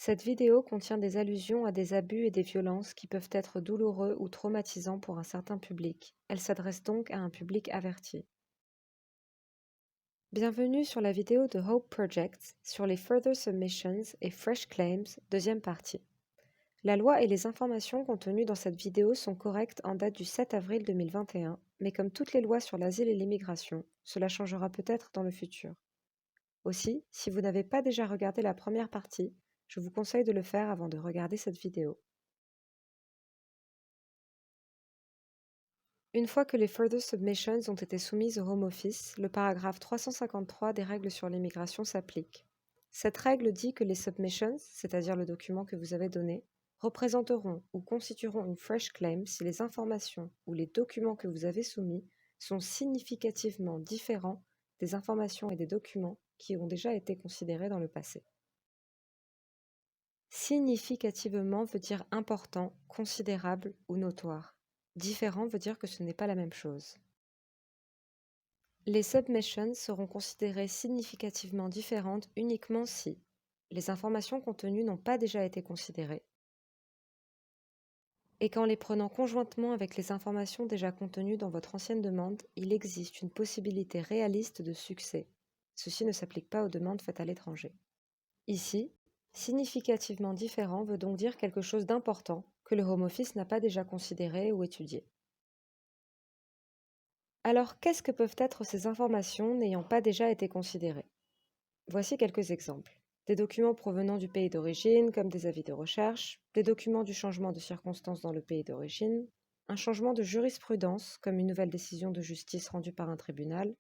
Cette vidéo contient des allusions à des abus et des violences qui peuvent être douloureux ou traumatisants pour un certain public. Elle s'adresse donc à un public averti. Bienvenue sur la vidéo de Hope Project sur les Further Submissions et Fresh Claims, deuxième partie. La loi et les informations contenues dans cette vidéo sont correctes en date du 7 avril 2021, mais comme toutes les lois sur l'asile et l'immigration, cela changera peut-être dans le futur. Aussi, si vous n'avez pas déjà regardé la première partie, je vous conseille de le faire avant de regarder cette vidéo. Une fois que les Further Submissions ont été soumises au Home Office, le paragraphe 353 des règles sur l'immigration s'applique. Cette règle dit que les submissions, c'est-à-dire le document que vous avez donné, représenteront ou constitueront une fresh claim si les informations ou les documents que vous avez soumis sont significativement différents des informations et des documents qui ont déjà été considérés dans le passé. Significativement veut dire important, considérable ou notoire. Différent veut dire que ce n'est pas la même chose. Les submissions seront considérées significativement différentes uniquement si les informations contenues n'ont pas déjà été considérées et qu'en les prenant conjointement avec les informations déjà contenues dans votre ancienne demande, il existe une possibilité réaliste de succès. Ceci ne s'applique pas aux demandes faites à l'étranger. Ici, significativement différent veut donc dire quelque chose d'important que le Home Office n'a pas déjà considéré ou étudié. Alors, qu'est-ce que peuvent être ces informations n'ayant pas déjà été considérées? Voici quelques exemples. Des documents provenant du pays d'origine, comme des avis de recherche, des documents du changement de circonstances dans le pays d'origine, un changement de jurisprudence, comme une nouvelle décision de justice rendue par un tribunal,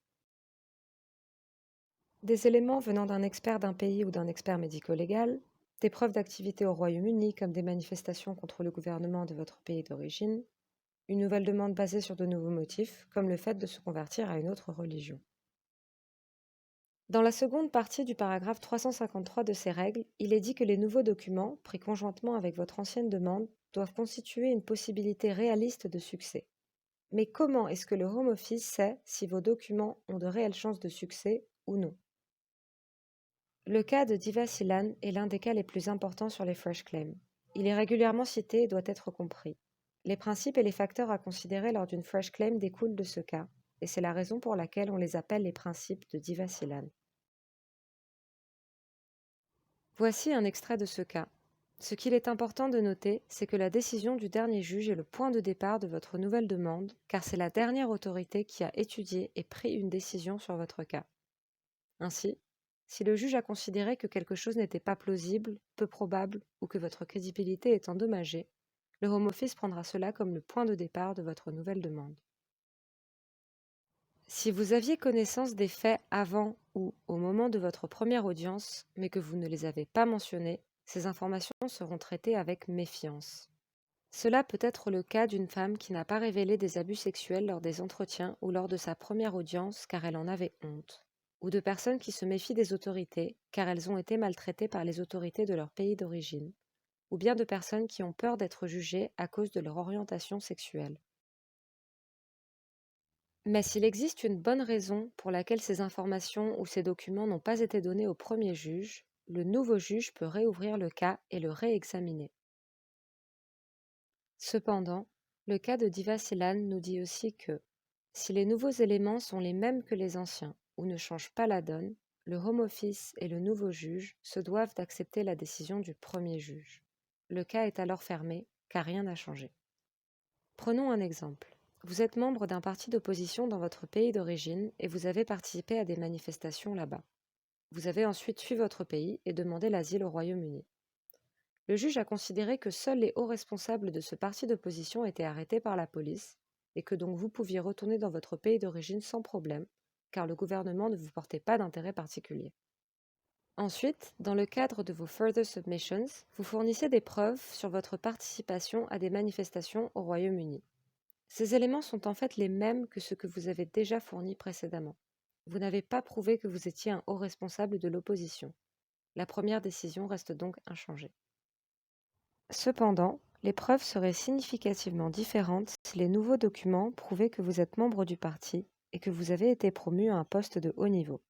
des éléments venant d'un expert d'un pays ou d'un expert médico-légal, des preuves d'activité au Royaume-Uni, comme des manifestations contre le gouvernement de votre pays d'origine, une nouvelle demande basée sur de nouveaux motifs, comme le fait de se convertir à une autre religion. Dans la seconde partie du paragraphe 353 de ces règles, il est dit que les nouveaux documents, pris conjointement avec votre ancienne demande, doivent constituer une possibilité réaliste de succès. Mais comment est-ce que le Home Office sait si vos documents ont de réelles chances de succès ou non? Le cas de Diva Silan est l'un des cas les plus importants sur les Fresh Claims. Il est régulièrement cité et doit être compris. Les principes et les facteurs à considérer lors d'une Fresh Claim découlent de ce cas, et c'est la raison pour laquelle on les appelle les principes de Diva Silan. Voici un extrait de ce cas. Ce qu'il est important de noter, c'est que la décision du dernier juge est le point de départ de votre nouvelle demande, car c'est la dernière autorité qui a étudié et pris une décision sur votre cas. Ainsi, si le juge a considéré que quelque chose n'était pas plausible, peu probable ou que votre crédibilité est endommagée, le Home Office prendra cela comme le point de départ de votre nouvelle demande. Si vous aviez connaissance des faits avant ou au moment de votre première audience, mais que vous ne les avez pas mentionnés, ces informations seront traitées avec méfiance. Cela peut être le cas d'une femme qui n'a pas révélé des abus sexuels lors des entretiens ou lors de sa première audience car elle en avait honte, ou de personnes qui se méfient des autorités car elles ont été maltraitées par les autorités de leur pays d'origine, ou bien de personnes qui ont peur d'être jugées à cause de leur orientation sexuelle. Mais s'il existe une bonne raison pour laquelle ces informations ou ces documents n'ont pas été donnés au premier juge, le nouveau juge peut réouvrir le cas et le réexaminer. Cependant, le cas de Diva Silan nous dit aussi que, si les nouveaux éléments sont les mêmes que les anciens ou ne changent pas la donne, le Home Office et le nouveau juge se doivent d'accepter la décision du premier juge. Le cas est alors fermé car rien n'a changé. Prenons un exemple. Vous êtes membre d'un parti d'opposition dans votre pays d'origine et vous avez participé à des manifestations là-bas. Vous avez ensuite fui votre pays et demandé l'asile au Royaume-Uni. Le juge a considéré que seuls les hauts responsables de ce parti d'opposition étaient arrêtés par la police et que donc vous pouviez retourner dans votre pays d'origine sans problème, car le gouvernement ne vous portait pas d'intérêt particulier. Ensuite, dans le cadre de vos Further Submissions, vous fournissez des preuves sur votre participation à des manifestations au Royaume-Uni. Ces éléments sont en fait les mêmes que ceux que vous avez déjà fournis précédemment. Vous n'avez pas prouvé que vous étiez un haut responsable de l'opposition. La première décision reste donc inchangée. Cependant, les preuves seraient significativement différentes si les nouveaux documents prouvaient que vous êtes membre du parti et que vous avez été promu à un poste de haut niveau.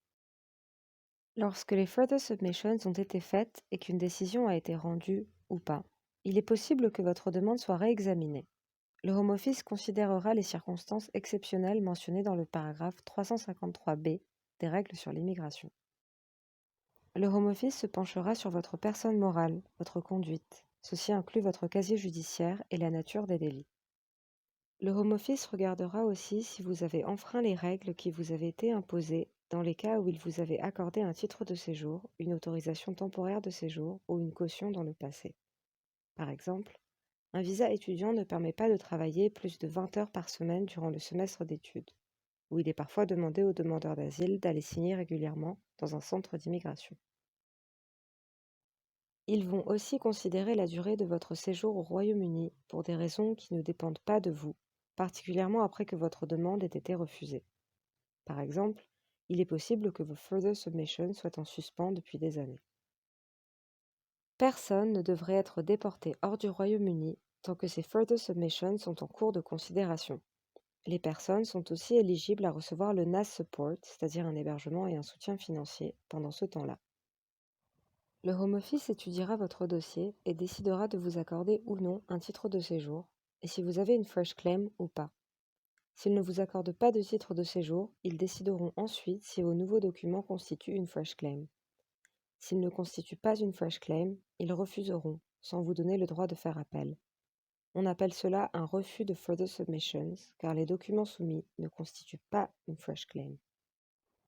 Lorsque les further submissions ont été faites et qu'une décision a été rendue ou pas, il est possible que votre demande soit réexaminée. Le Home Office considérera les circonstances exceptionnelles mentionnées dans le paragraphe 353b des règles sur l'immigration. Le Home Office se penchera sur votre personne morale, votre conduite. Ceci inclut votre casier judiciaire et la nature des délits. Le Home Office regardera aussi si vous avez enfreint les règles qui vous avaient été imposées dans les cas où il vous avait accordé un titre de séjour, une autorisation temporaire de séjour ou une caution dans le passé. Par exemple, un visa étudiant ne permet pas de travailler plus de 20 heures par semaine durant le semestre d'études, où il est parfois demandé aux demandeurs d'asile d'aller signer régulièrement dans un centre d'immigration. Ils vont aussi considérer la durée de votre séjour au Royaume-Uni pour des raisons qui ne dépendent pas de vous, particulièrement après que votre demande ait été refusée. Par exemple, il est possible que vos further submissions soient en suspens depuis des années. Personne ne devrait être déporté hors du Royaume-Uni tant que ces further submissions sont en cours de considération. Les personnes sont aussi éligibles à recevoir le NAS Support, c'est-à-dire un hébergement et un soutien financier, pendant ce temps-là. Le Home Office étudiera votre dossier et décidera de vous accorder ou non un titre de séjour, et si vous avez une fresh claim ou pas. S'ils ne vous accordent pas de titre de séjour, ils décideront ensuite si vos nouveaux documents constituent une fresh claim. S'ils ne constituent pas une fresh claim, ils refuseront, sans vous donner le droit de faire appel. On appelle cela un refus de further submissions, car les documents soumis ne constituent pas une fresh claim.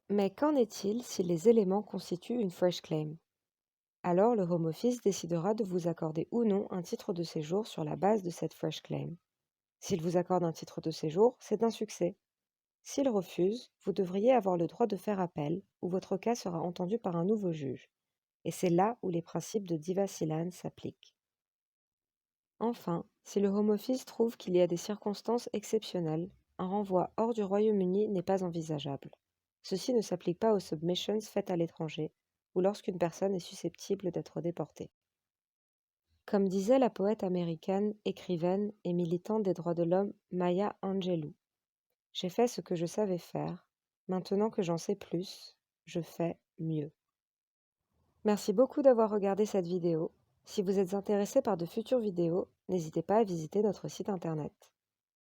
Mais qu'en est-il si les éléments constituent une fresh claim? Alors le Home Office décidera de vous accorder ou non un titre de séjour sur la base de cette fresh claim. S'il vous accorde un titre de séjour, c'est un succès. S'il refuse, vous devriez avoir le droit de faire appel, ou votre cas sera entendu par un nouveau juge. Et c'est là où les principes de Divasilan s'appliquent. Enfin, si le Home Office trouve qu'il y a des circonstances exceptionnelles, un renvoi hors du Royaume-Uni n'est pas envisageable. Ceci ne s'applique pas aux submissions faites à l'étranger ou lorsqu'une personne est susceptible d'être déportée. Comme disait la poète américaine, écrivaine et militante des droits de l'homme Maya Angelou, j'ai fait ce que je savais faire. Maintenant que j'en sais plus, je fais mieux. Merci beaucoup d'avoir regardé cette vidéo. Si vous êtes intéressé par de futures vidéos, n'hésitez pas à visiter notre site internet.